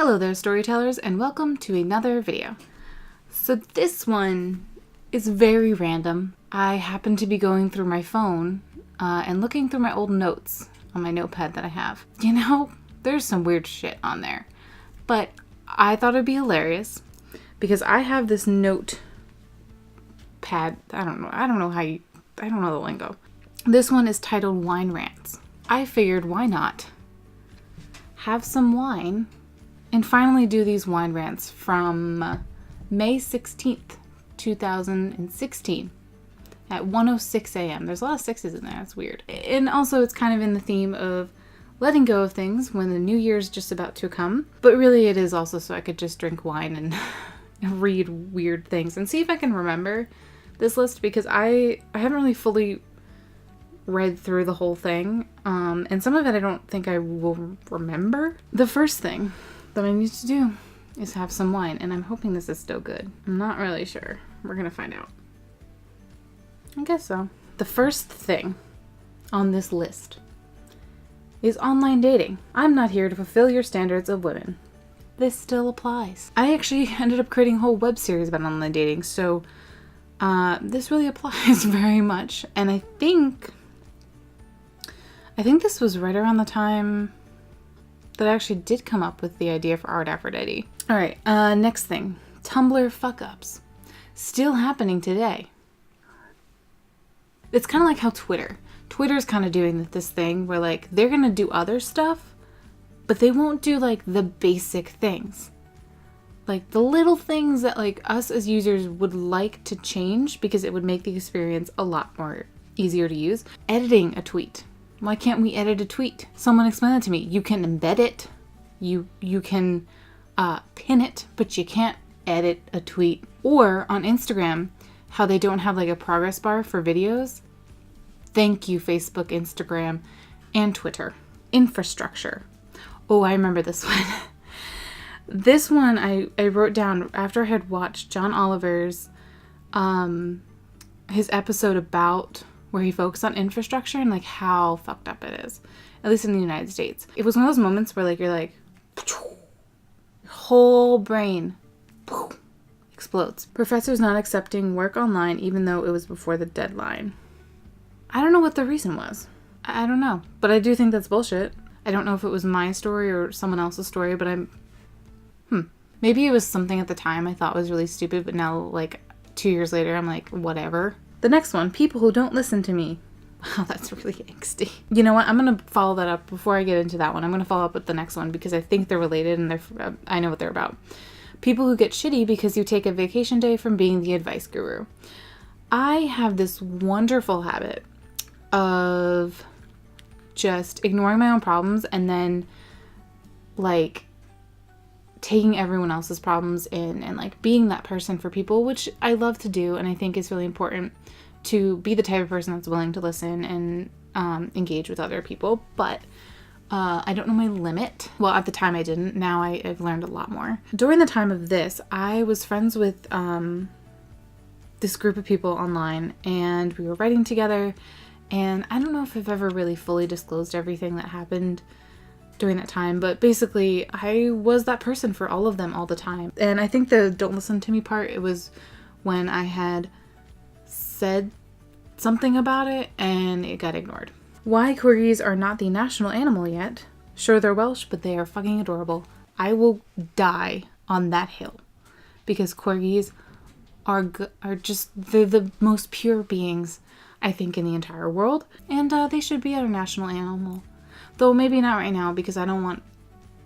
Hello there, Storytellers, and welcome to another video. So this one is very random. I happen to be going through my phone and looking through my old notes on my notepad that I have. You know, there's some weird shit on there, but I thought it'd be hilarious because I have this notepad. I don't know the lingo. This one is titled Wine Rants. I figured, why not have some wine and finally do these wine rants from May 16th, 2016 at 1:06 a.m. There's a lot of sixes in there. That's weird. And also it's kind of in the theme of letting go of things when the new year's just about to come. But really it is also so I could just drink wine and read weird things and see if I can remember this list, because I haven't really fully read through the whole thing. And some of it I don't think I will remember. The first thing that I need to do is have some wine, and I'm hoping this is still good. I'm not really sure. We're gonna find out. I guess so. The first thing on this list is online dating. I'm not here to fulfill your standards of women. This still applies. I actually ended up creating a whole web series about online dating, so this really applies very much. And I think this was right around the time that I actually did come up with the idea for Art Aphrodite. All right, next thing. Tumblr fuck-ups. Still happening today. It's kind of like how Twitter's kind of doing this thing where, like, they're going to do other stuff, but they won't do, like, the basic things. Like, the little things that, like, us as users would like to change because it would make the experience a lot more easier to use. Editing a tweet. Why can't we edit a tweet? Someone explain that to me. You can embed it. You can pin it, but you can't edit a tweet. Or on Instagram, how they don't have like a progress bar for videos. Thank you, Facebook, Instagram, and Twitter. Infrastructure. Oh, I remember this one. This one I wrote down after I had watched John Oliver's his episode about where he focused on infrastructure and like how fucked up it is, at least in the United States. It was one of those moments where like you're like, your whole brain explodes. Professors not accepting work online even though it was before the deadline. I don't know what the reason was. I don't know, but I do think that's bullshit. I don't know if it was my story or someone else's story, but maybe it was something at the time I thought was really stupid, but now like 2 years later I'm like, whatever. The next one, people who don't listen to me. Wow, that's really angsty. You know what? I'm going to follow that up before I get into that one. I'm going to follow up with the next one because I think they're related and I know what they're about. People who get shitty because you take a vacation day from being the advice guru. I have this wonderful habit of just ignoring my own problems and then like taking everyone else's problems in and like being that person for people, which I love to do, and I think is really important to be the type of person that's willing to listen and engage with other people. But I don't know my limit. Well, at the time I didn't. Now I've learned a lot more. During the time of this, I was friends with this group of people online, and we were writing together, and I don't know if I've ever really fully disclosed everything that happened during that time, but basically I was that person for all of them all the time. And I think the don't listen to me part, it was when I had said something about it and it got ignored. Why corgis are not the national animal yet. Sure, they're Welsh, but they are fucking adorable. I will die on that hill because corgis are just, they're the most pure beings I think in the entire world, and they should be our national animal. Though maybe not right now because I don't want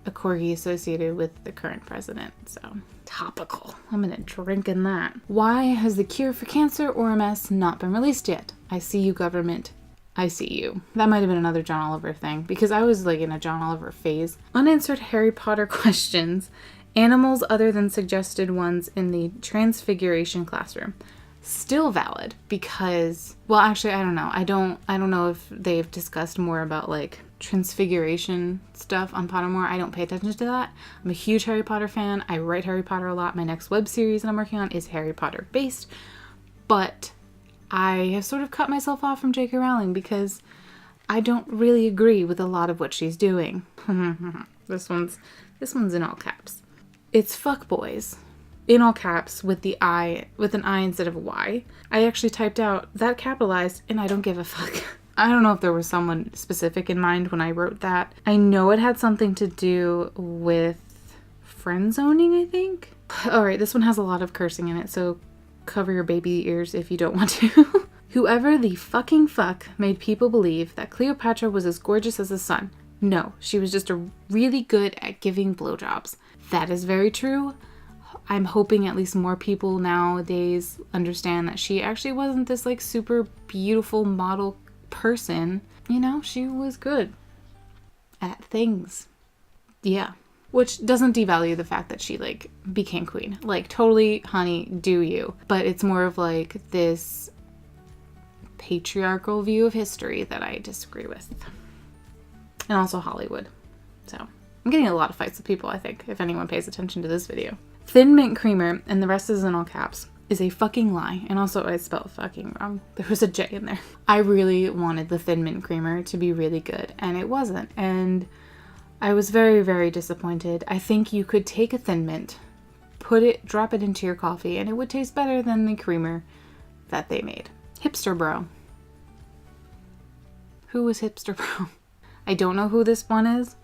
a corgi associated with the current president. So, topical. I'm gonna drink in that. Why has the cure for cancer or MS not been released yet? I see you, government. I see you. That might have been another John Oliver thing because I was like in a John Oliver phase. Unanswered Harry Potter questions. Animals other than suggested ones in the Transfiguration classroom. Still valid because, well, actually, I don't know. I don't know if they've discussed more about like Transfiguration stuff on Pottermore. I don't pay attention to that. I'm a huge Harry Potter fan. I write Harry Potter a lot. My next web series that I'm working on is Harry Potter based, but I have sort of cut myself off from J.K. Rowling because I don't really agree with a lot of what she's doing. This one's This one's in all caps. It's fuckboys. In all caps with the I, with an I instead of a Y. I actually typed out that capitalized and I don't give a fuck. I don't know if there was someone specific in mind when I wrote that. I know it had something to do with friend zoning, I think. Alright, this one has a lot of cursing in it, so cover your baby ears if you don't want to. Whoever the fucking fuck made people believe that Cleopatra was as gorgeous as the sun. No, she was just really good at giving blowjobs. That is very true. I'm hoping at least more people nowadays understand that she actually wasn't this like super beautiful model person. You know, she was good at things. Yeah. Which doesn't devalue the fact that she like became queen. Like totally, honey, do you. But it's more of like this patriarchal view of history that I disagree with. And also Hollywood. So I'm getting a lot of fights with people, I think, if anyone pays attention to this video. Thin mint creamer, and the rest is in all caps, is a fucking lie. And also I spelled fucking wrong. There was a J in there. I really wanted the thin mint creamer to be really good, and it wasn't. And I was very, very disappointed. I think you could take a thin mint, drop it into your coffee, and it would taste better than the creamer that they made. Hipster bro. Who was hipster bro? I don't know who this one is.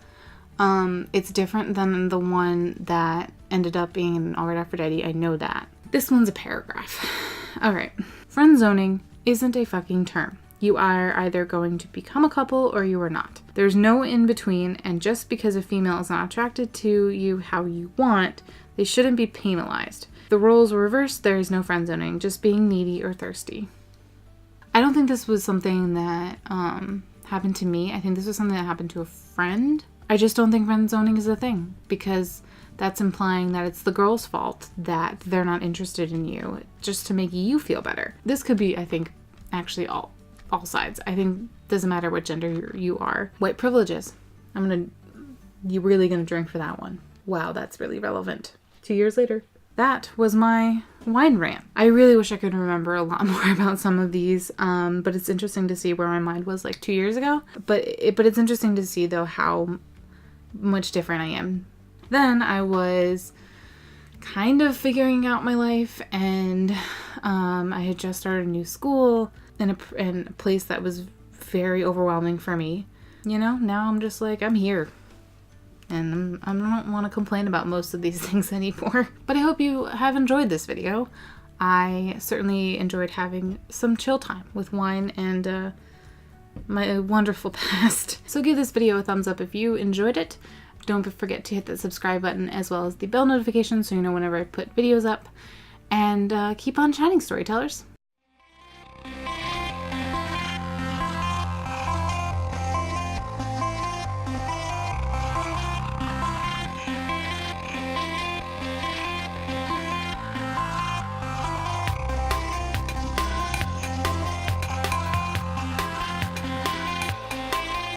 It's different than the one that ended up being in All Right Aphrodite. I know that. This one's a paragraph. Alright. Friend zoning isn't a fucking term. You are either going to become a couple or you are not. There's no in between, and just because a female is not attracted to you how you want, they shouldn't be penalized. If the roles were reversed, there is no friend zoning, just being needy or thirsty. I don't think this was something that happened to me. I think this was something that happened to a friend. I just don't think friend zoning is a thing, because that's implying that it's the girl's fault that they're not interested in you just to make you feel better. This could be, I think, actually all sides. I think it doesn't matter what gender you are. White privileges. You're really gonna drink for that one. Wow, that's really relevant. 2 years later. That was my wine rant. I really wish I could remember a lot more about some of these, but it's interesting to see where my mind was like 2 years ago. But it's interesting to see though how much different I am. Then I was kind of figuring out my life, and I had just started a new school in a place that was very overwhelming for me. You know, now I'm just like, I'm here. And I don't want to complain about most of these things anymore. But I hope you have enjoyed this video. I certainly enjoyed having some chill time with wine and my wonderful past. So give this video a thumbs up if you enjoyed it. Don't forget to hit that subscribe button as well as the bell notification so you know whenever I put videos up. And keep on shining, storytellers.